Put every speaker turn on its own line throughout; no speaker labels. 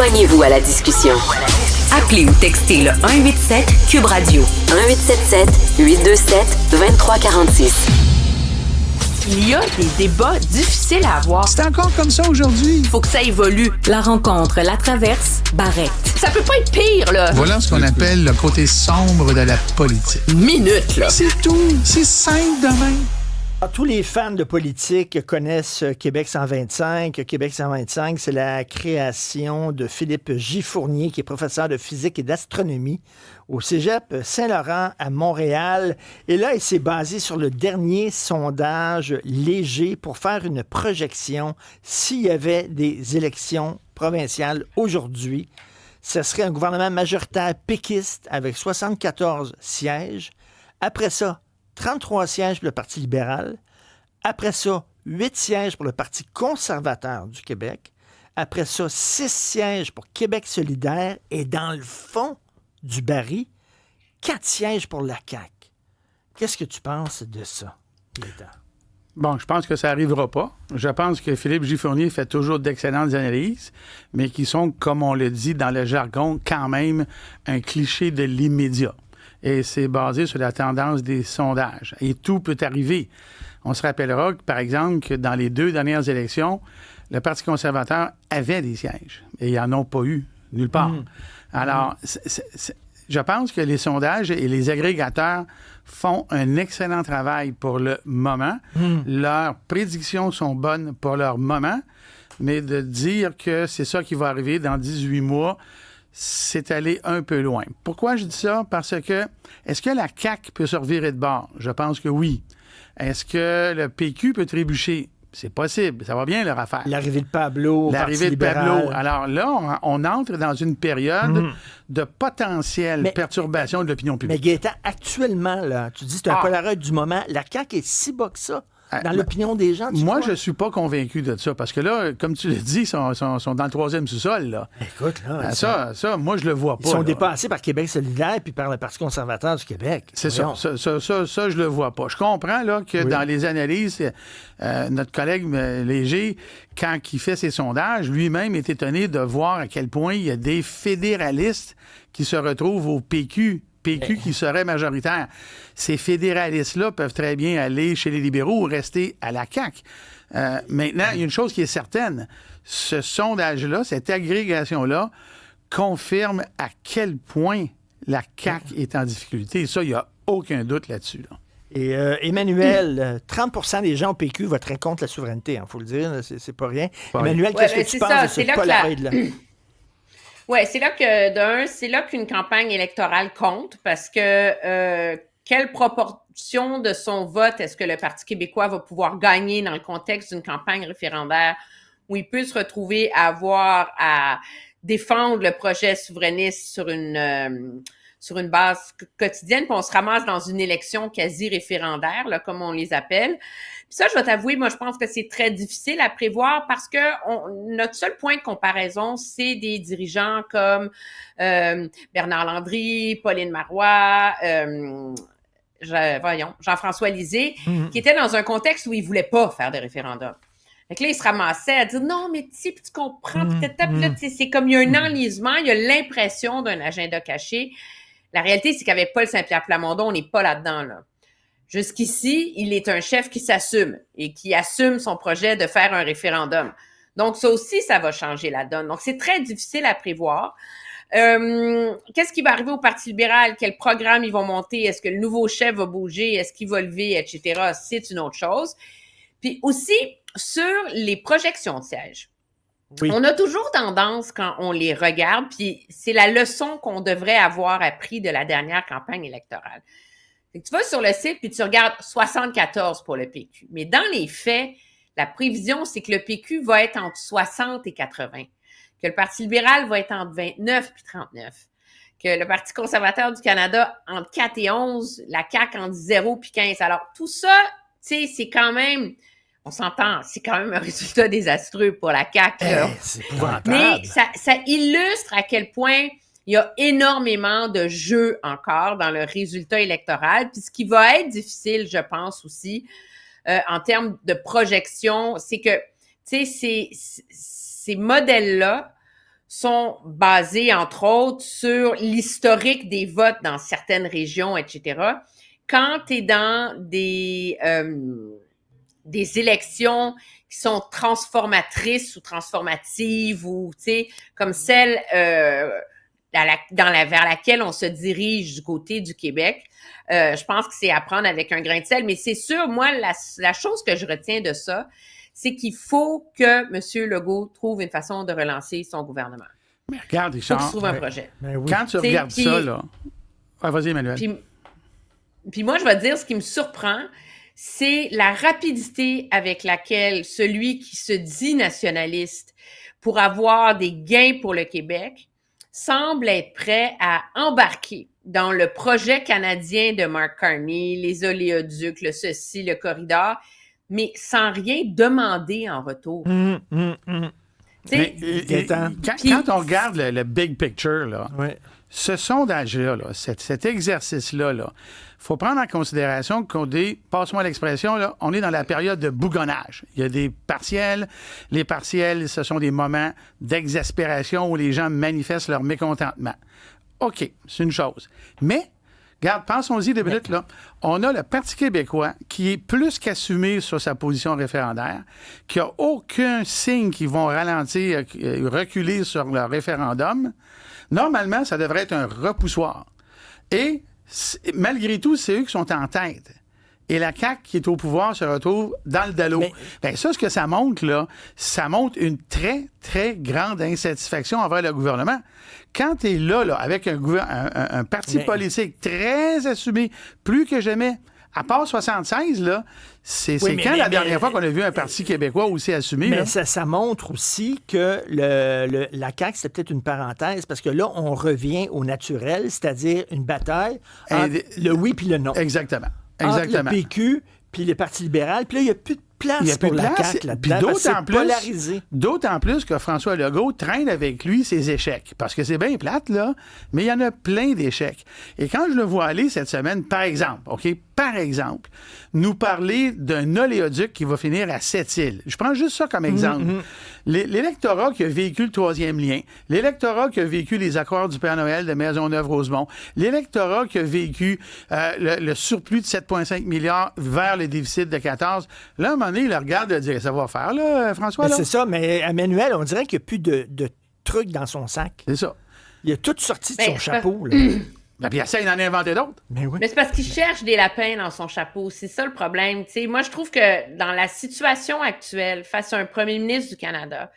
Joignez-vous à la discussion. Appelez ou textez le 187 Cube Radio 1877 827 2346.
Il y a des débats difficiles à avoir.
C'est encore comme ça aujourd'hui.
Il faut que ça évolue.
La rencontre, la traverse, Barrette.
Ça peut pas être pire, là.
Voilà ce qu'on appelle le côté sombre de la politique.
Minute, là.
C'est tout. C'est simple de même.
Tous les fans de politique connaissent Québec 125. Québec 125, c'est la création de Philippe J. Fournier, qui est professeur de physique et d'astronomie au Cégep Saint-Laurent à Montréal. Et là, il s'est basé sur le dernier sondage léger pour faire une projection s'il y avait des élections provinciales aujourd'hui. Ce serait un gouvernement majoritaire péquiste avec 74 sièges. Après ça, 33 sièges pour le Parti libéral. Après ça, 8 sièges pour le Parti conservateur du Québec. Après ça, 6 sièges pour Québec solidaire. Et dans le fond du baril, 4 sièges pour la CAQ. Qu'est-ce que tu penses de ça, Gaétan?
Bon, je pense que ça n'arrivera pas. Je pense que Philippe J. Fournier fait toujours d'excellentes analyses, mais qui sont, comme on le dit dans le jargon, quand même un cliché de l'immédiat. Et c'est basé sur la tendance des sondages. Et tout peut arriver. On se rappellera, par exemple, que dans les 2 dernières élections, le Parti conservateur avait des sièges. Et ils n'en ont pas eu nulle part. Alors, je pense que les sondages et les agrégateurs font un excellent travail pour le moment. Leurs prédictions sont bonnes pour leur moment. Mais de dire que c'est ça qui va arriver dans 18 mois... c'est aller un peu loin. Pourquoi je dis ça? Parce que, est-ce que la CAQ peut se revirer de bord? Je pense que oui. Est-ce que le PQ peut trébucher? C'est possible. Ça va bien, leur affaire.
L'arrivée de Pablo,
L'arrivée de Pablo. Alors là, on entre dans une période de potentielle perturbation de l'opinion publique.
Mais Gaétan, actuellement, là, tu dis que c'est un Polaroid du moment. La CAQ est si bas que ça dans l'opinion des gens.
Moi, je ne suis pas convaincu de ça. Parce que là, comme tu l'as dit, ils sont dans le 3e sous-sol. Là.
Écoute, là.
Ça, moi, je le vois pas.
Ils sont
là.
dépassés par Québec solidaire puis par le Parti conservateur du Québec.
C'est ça. Ça, je le vois pas. Je comprends là, que dans les analyses, notre collègue Léger, quand il fait ses sondages, lui-même est étonné de voir à quel point il y a des fédéralistes qui se retrouvent au PQ qui serait majoritaire. Ces fédéralistes-là peuvent très bien aller chez les libéraux ou rester à la CAQ. Maintenant, il y a une chose qui est certaine. Ce sondage-là, cette agrégation-là, confirme à quel point la CAQ est en difficulté. Et ça, il n'y a aucun doute là-dessus. Là.
Et Emmanuel, 30% des gens au PQ voteraient contre la souveraineté, il faut le dire, c'est pas rien.
Ouais.
Emmanuel, qu'est-ce que tu penses de ce Polaroid-là?
Oui, c'est là qu'une campagne électorale compte parce que quelle proportion de son vote est-ce que le Parti québécois va pouvoir gagner dans le contexte d'une campagne référendaire où il peut se retrouver à avoir à défendre le projet souverainiste sur une base quotidienne, puis on se ramasse dans une élection quasi référendaire, là, comme on les appelle. Puis ça, je vais t'avouer, moi, je pense que c'est très difficile à prévoir parce que notre seul point de comparaison, c'est des dirigeants comme Bernard Landry, Pauline Marois, Jean-François Lisée, qui étaient dans un contexte où ils voulaient pas faire de référendum. Fait que là, ils se ramassaient à dire non, mais tu comprends, là, c'est comme il y a un enlisement, il y a l'impression d'un agenda caché. La réalité, c'est qu'avec Paul Saint-Pierre Plamondon, on n'est pas là-dedans, là. Jusqu'ici, il est un chef qui s'assume et qui assume son projet de faire un référendum. Donc, ça aussi, ça va changer la donne. Donc, c'est très difficile à prévoir. Qu'est-ce qui va arriver au Parti libéral? Quel programme ils vont monter? Est-ce que le nouveau chef va bouger? Est-ce qu'il va lever, etc.? C'est une autre chose. Puis aussi, sur les projections de sièges. Oui. On a toujours tendance, quand on les regarde, puis c'est la leçon qu'on devrait avoir appris de la dernière campagne électorale. Fait que tu vas sur le site puis tu regardes 74 pour le PQ. Mais dans les faits, la prévision, c'est que le PQ va être entre 60 et 80, que le Parti libéral va être entre 29 puis 39, que le Parti conservateur du Canada entre 4 et 11, la CAQ entre 0 puis 15. Alors, tout ça, tu sais, c'est quand même... On s'entend, c'est quand même un résultat désastreux pour la CAQ.
C'est épouvantable.
Mais ça illustre à quel point il y a énormément de jeux encore dans le résultat électoral. Puis ce qui va être difficile, je pense aussi, en termes de projection, c'est que, tu sais, ces modèles-là sont basés, entre autres, sur l'historique des votes dans certaines régions, etc. Quand tu es dans des élections qui sont transformatrices ou transformatives ou, tu sais, comme celle vers laquelle on se dirige du côté du Québec, je pense que c'est à prendre avec un grain de sel. Mais c'est sûr, moi, la chose que je retiens de ça, c'est qu'il faut que M. Legault trouve une façon de relancer son gouvernement.
Mais regarde, Richard.
Il faut qu'il trouve un projet.
Quand tu regardes ça, là... Ah, vas-y, Emmanuel.
Puis moi, je vais te dire, ce qui me surprend, c'est la rapidité avec laquelle celui qui se dit nationaliste pour avoir des gains pour le Québec semble être prêt à embarquer dans le projet canadien de Mark Carney, les oléoducs, le ceci, le corridor, mais sans rien demander en retour.
Quand on regarde le big picture, là, ce sondage-là, cet exercice-là, il faut prendre en considération qu'on est, passe-moi l'expression, là, on est dans la période de bougonnage. Il y a des partiels. Les partiels, ce sont des moments d'exaspération où les gens manifestent leur mécontentement. OK, c'est une chose. Mais, regarde, pensons-y 2 minutes, là. On a le Parti québécois qui est plus qu'assumé sur sa position référendaire, qui n'a aucun signe qu'ils vont ralentir, reculer sur leur référendum. Normalement, ça devrait être un repoussoir. Et, malgré tout, c'est eux qui sont en tête. Et la CAQ qui est au pouvoir se retrouve dans le dallo. Bien, ça, ce que ça montre, là, ça montre une très, très grande insatisfaction envers le gouvernement. Quand tu es là, avec un parti politique très assumé, plus que jamais, à part 76, là, c'est quand la dernière fois qu'on a vu un parti québécois aussi assumé?
Mais ça montre aussi que la CAQ, c'est peut-être une parenthèse, parce que là, on revient au naturel, c'est-à-dire une bataille entre le oui puis le non.
Exactement.
Entre le PQ puis le Parti libéral. Puis là, il n'y a plus de place pour la CAQ là-dedans. C'est polarisé.
D'autant plus que François Legault traîne avec lui ses échecs. Parce que c'est bien plate, là, mais il y en a plein d'échecs. Et quand je le vois aller cette semaine, par exemple, nous parler d'un oléoduc qui va finir à Sept-Îles. Je prends juste ça comme exemple. L'électorat qui a vécu le 3e lien, l'électorat qui a vécu les accords du Père Noël de Maisonneuve-Rosemont, l'électorat qui a vécu le surplus de 7,5 milliards vers le déficit de 14, là, à un moment donné, il regarde et dit « Ça va faire, là, François? »
C'est ça, mais Emmanuel, on dirait qu'il n'y a plus de trucs dans son sac.
C'est ça.
Il a tout sorti de son chapeau, là.
Puis il essaie d'en inventer d'autres.
Mais
c'est parce qu'il cherche des lapins dans son chapeau. C'est ça le problème. T'sais, moi, je trouve que dans la situation actuelle, face à un premier ministre du Canada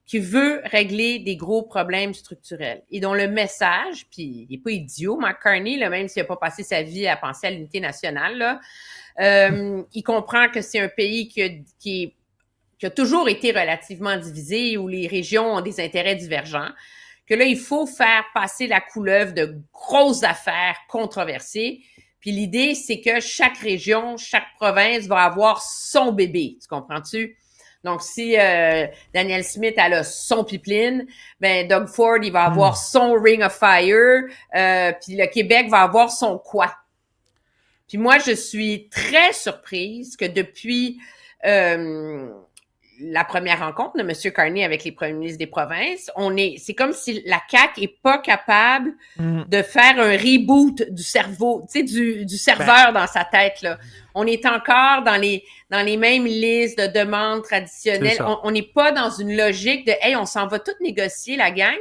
qui veut régler des gros problèmes structurels et dont le message, puis il n'est pas idiot, Mark Carney, là, même s'il n'a pas passé sa vie à penser à l'unité nationale, là, il comprend que c'est un pays qui a toujours été relativement divisé, où les régions ont des intérêts divergents, que là, il faut faire passer la couleuvre de grosses affaires controversées. Puis l'idée, c'est que chaque région, chaque province va avoir son bébé. Tu comprends-tu? Donc, si Danielle Smith, elle a son pipeline, ben Doug Ford, il va avoir son Ring of Fire, puis le Québec va avoir son quoi. Puis moi, je suis très surprise que depuis la première rencontre de M. Carney avec les premiers ministres des provinces, c'est comme si la CAQ est pas capable de faire un reboot du cerveau, tu sais, du serveur dans sa tête, là. On est encore dans les mêmes listes de demandes traditionnelles. On n'est pas dans une logique de « Hey, on s'en va tout négocier, la gang ».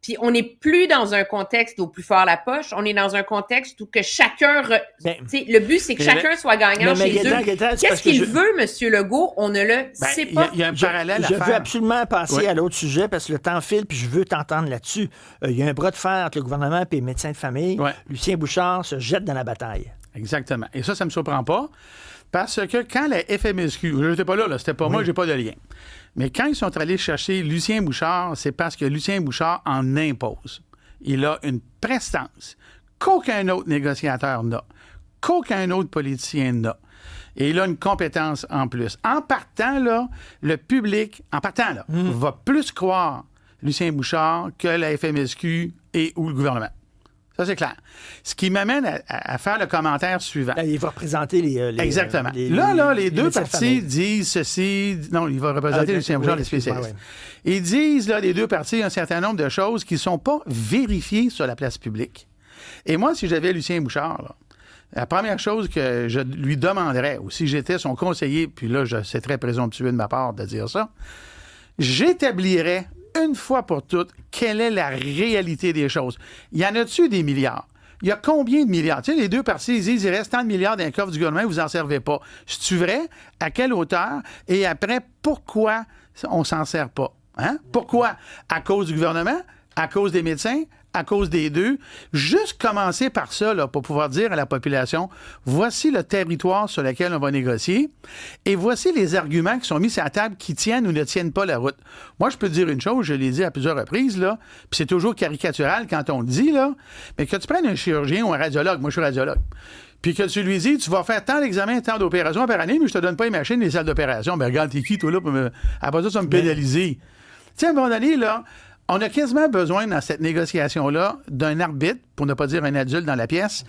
Puis on n'est plus dans un contexte au plus fort la poche, on est dans un contexte où que chacun... le but, c'est que chacun soit gagnant chez eux. Qu'est-ce qu'il veut, M. Legault? On ne le sait pas.
Il y a un parallèle à
faire. Je veux
absolument
absolument passer à l'autre sujet parce que le temps file puis je veux t'entendre là-dessus. Il y a un bras de fer entre le gouvernement et les médecins de famille. Ouais. Lucien Bouchard se jette dans la bataille.
Exactement. Et ça ne me surprend pas parce que quand la FMSQ... Je n'étais pas là, c'était pas moi, j'ai pas de lien. Mais quand ils sont allés chercher Lucien Bouchard, c'est parce que Lucien Bouchard en impose. Il a une prestance qu'aucun autre négociateur n'a, qu'aucun autre politicien n'a. Et il a une compétence en plus. En partant, là, le public, va plus croire Lucien Bouchard que la FMSQ et ou le gouvernement. Ça, c'est clair. Ce qui m'amène à faire le commentaire suivant.
Là, il va représenter les
Exactement. Les deux partis disent ceci. Non, il va représenter Lucien Bouchard, les spécialistes. Ouais. Ils disent, là, les deux partis, un certain nombre de choses qui ne sont pas vérifiées sur la place publique. Et moi, si j'avais Lucien Bouchard, là, la première chose que je lui demanderais, ou si j'étais son conseiller, puis là, c'est très présomptueux de ma part de dire ça, j'établirais une fois pour toutes quelle est la réalité des choses. Y en a-tu des milliards? Il y a combien de milliards? Tu sais, les deux partis, ils disent, il reste tant de milliards dans le coffre du gouvernement, vous n'en servez pas. C'est-tu vrai? À quelle hauteur? Et après, pourquoi on s'en sert pas? Hein? Pourquoi? À cause du gouvernement? À cause des médecins? À cause des deux? Juste commencer par ça, là, pour pouvoir dire à la population, voici le territoire sur lequel on va négocier et voici les arguments qui sont mis sur la table qui tiennent ou ne tiennent pas la route. Moi, je peux te dire une chose, je l'ai dit à plusieurs reprises, là, puis c'est toujours caricatural quand on le dit, là, mais que tu prennes un chirurgien ou un radiologue, moi je suis radiologue, puis que tu lui dis, tu vas faire tant d'examens, tant d'opérations par année, mais je te donne pas les machines, les salles d'opération. Ben regarde, t'es qui, toi, là, après ça me pénaliser. Tu sais, à un moment donné, là, on a quasiment besoin, dans cette négociation-là, d'un arbitre, pour ne pas dire un adulte dans la pièce,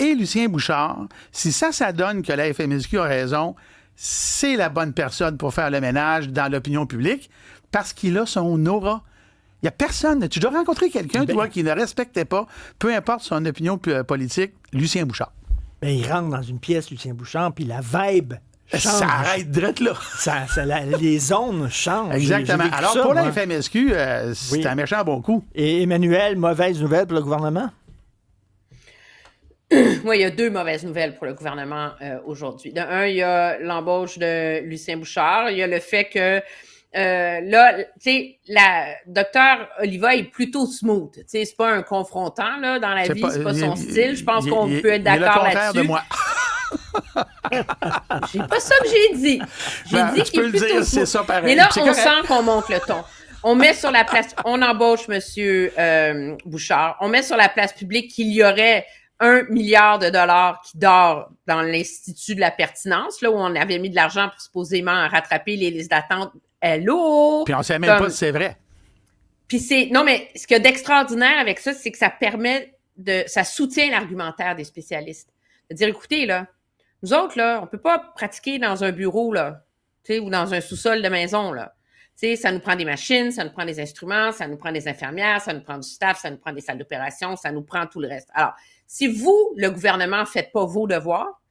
et Lucien Bouchard. Si ça donne que la FMSQ a raison, c'est la bonne personne pour faire le ménage dans l'opinion publique, parce qu'il a son aura. Il n'y a personne. Tu dois rencontrer quelqu'un, toi, qui ne respectait pas, peu importe son opinion politique, Lucien Bouchard.
Ben, il rentre dans une pièce, Lucien Bouchard, puis la vibe change.
Ça arrête direct là.
Les zones changent.
Exactement. Alors, ça, pour la FMSQ, c'est un méchant bon coup.
Et Emmanuel, mauvaise nouvelle pour le gouvernement?
Oui, il y a deux mauvaises nouvelles pour le gouvernement aujourd'hui. De un, il y a l'embauche de Lucien Bouchard. Il y a le fait que là, tu sais, la docteur Oliva est plutôt smooth. Tu sais, c'est pas un confrontant là, dans la vie, c'est pas son style. Je pense qu'on peut être d'accord là-dessus. De moi. C'est pas ça que j'ai dit. J'ai dit qu'il est plutôt smooth. C'est ça pareil. Mais là, on sent qu'on monte le ton. On met sur la place, on embauche M. Bouchard. On met sur la place publique qu'il y aurait 1 milliard de dollars qui dort dans l'Institut de la pertinence, là où on avait mis de l'argent pour supposément rattraper les listes d'attente. Hello!
Puis on ne sait même pas si c'est vrai.
Puis non, mais ce qu'il y a d'extraordinaire avec ça, c'est que ça soutient l'argumentaire des spécialistes. De dire, écoutez, là, nous autres, là, on peut pas pratiquer dans un bureau, là, tu sais, ou dans un sous-sol de maison, là. Tu sais, ça nous prend des machines, ça nous prend des instruments, ça nous prend des infirmières, ça nous prend du staff, ça nous prend des salles d'opération, ça nous prend tout le reste. Alors, si vous, le gouvernement, faites pas vos devoirs,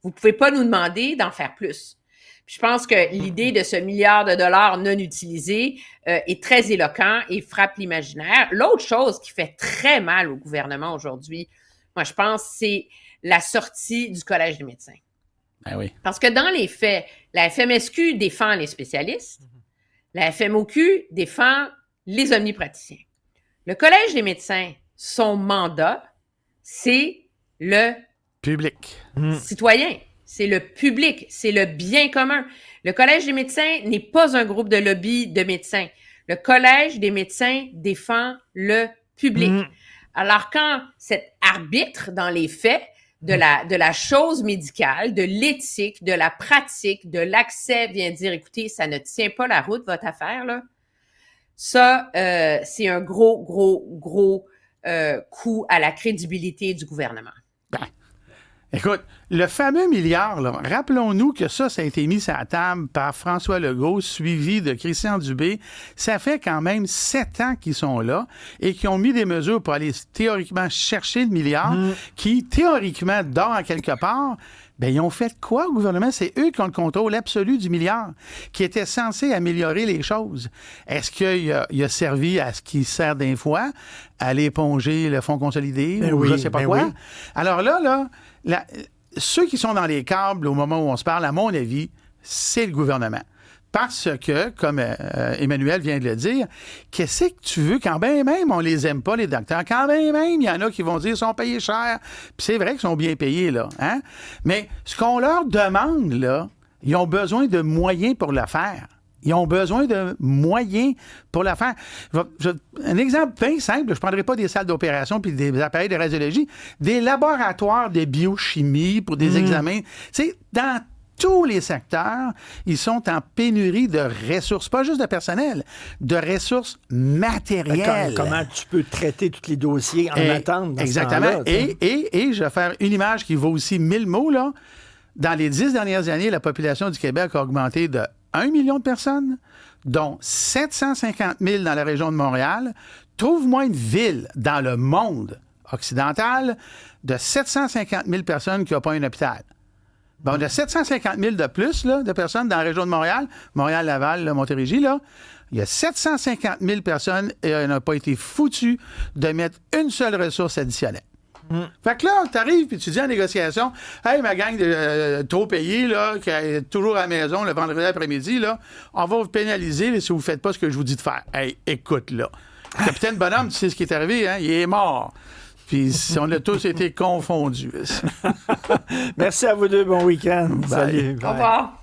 vous pouvez pas nous demander d'en faire plus. Puis je pense que l'idée de ce milliard de dollars non utilisé est très éloquent et frappe l'imaginaire. L'autre chose qui fait très mal au gouvernement aujourd'hui, moi, je pense, c'est la sortie du Collège des médecins.
Ben oui.
Parce que dans les faits, la FMSQ défend les spécialistes, la FMOQ défend les omnipraticiens. Le Collège des médecins, son mandat, c'est le
public.
Citoyen. C'est le public, c'est le bien commun. Le Collège des médecins n'est pas un groupe de lobby de médecins. Le Collège des médecins défend le public. Alors, quand cet arbitre, dans les faits, de la chose médicale, de l'éthique, de la pratique, de l'accès, vient dire, écoutez, ça ne tient pas la route, votre affaire, là. Ça, c'est un gros coup à la crédibilité du gouvernement.
Ben. Écoute, le fameux milliard, là, rappelons-nous que ça a été mis sur la table par François Legault, suivi de Christian Dubé. Ça fait quand même 7 ans qu'ils sont là et qu'ils ont mis des mesures pour aller théoriquement chercher le milliard, qui théoriquement dort à quelque part. Ben, ils ont fait quoi au gouvernement? C'est eux qui ont le contrôle absolu du milliard, qui était censé améliorer les choses. Est-ce qu'il a servi à ce qui sert d'un fois, à l'éponger le fonds consolidé, ou je ne sais pas quoi? Oui. Alors là, ceux qui sont dans les câbles au moment où on se parle, à mon avis, c'est le gouvernement. Parce que, comme Emmanuel vient de le dire, qu'est-ce que tu veux, quand bien même on les aime pas, les docteurs, quand bien même il y en a qui vont dire qu'ils sont payés cher, puis c'est vrai qu'ils sont bien payés, là, hein? Mais ce qu'on leur demande, là, ils ont besoin de moyens pour le faire. Ils ont besoin de moyens pour la faire. Un exemple bien simple, je ne prendrai pas des salles d'opération puis des appareils de radiologie, des laboratoires de biochimie pour des examens. Tu sais, dans tous les secteurs, ils sont en pénurie de ressources, pas juste de personnel, de ressources matérielles.
Comment tu peux traiter tous les dossiers en attente dans
exactement.
ce temps-là,
et je vais faire une image qui vaut aussi 1000 mots, là. Dans les 10 dernières années, la population du Québec a augmenté de 1 million de personnes, dont 750 000 dans la région de Montréal. Trouve-moi une ville dans le monde occidental de 750 000 personnes qui n'ont pas un hôpital. Bon, de 750 000 de plus là, de personnes dans la région de Montréal, Montréal-Laval, là, Montérégie, là, il y a 750 000 personnes et on n'a pas été foutus de mettre une seule ressource additionnelle. Fait que là, t'arrives puis tu dis en négociation, « Hey, ma gang de trop payés, là, qui est toujours à la maison le vendredi après-midi, là, on va vous pénaliser là, si vous faites pas ce que je vous dis de faire. » Hey, écoute, là. Capitaine Bonhomme, tu sais ce qui est arrivé, hein? Il est mort. Puis on a tous été confondus.
Merci à vous deux. Bon week-end.
Bye.
Salut.
Au revoir.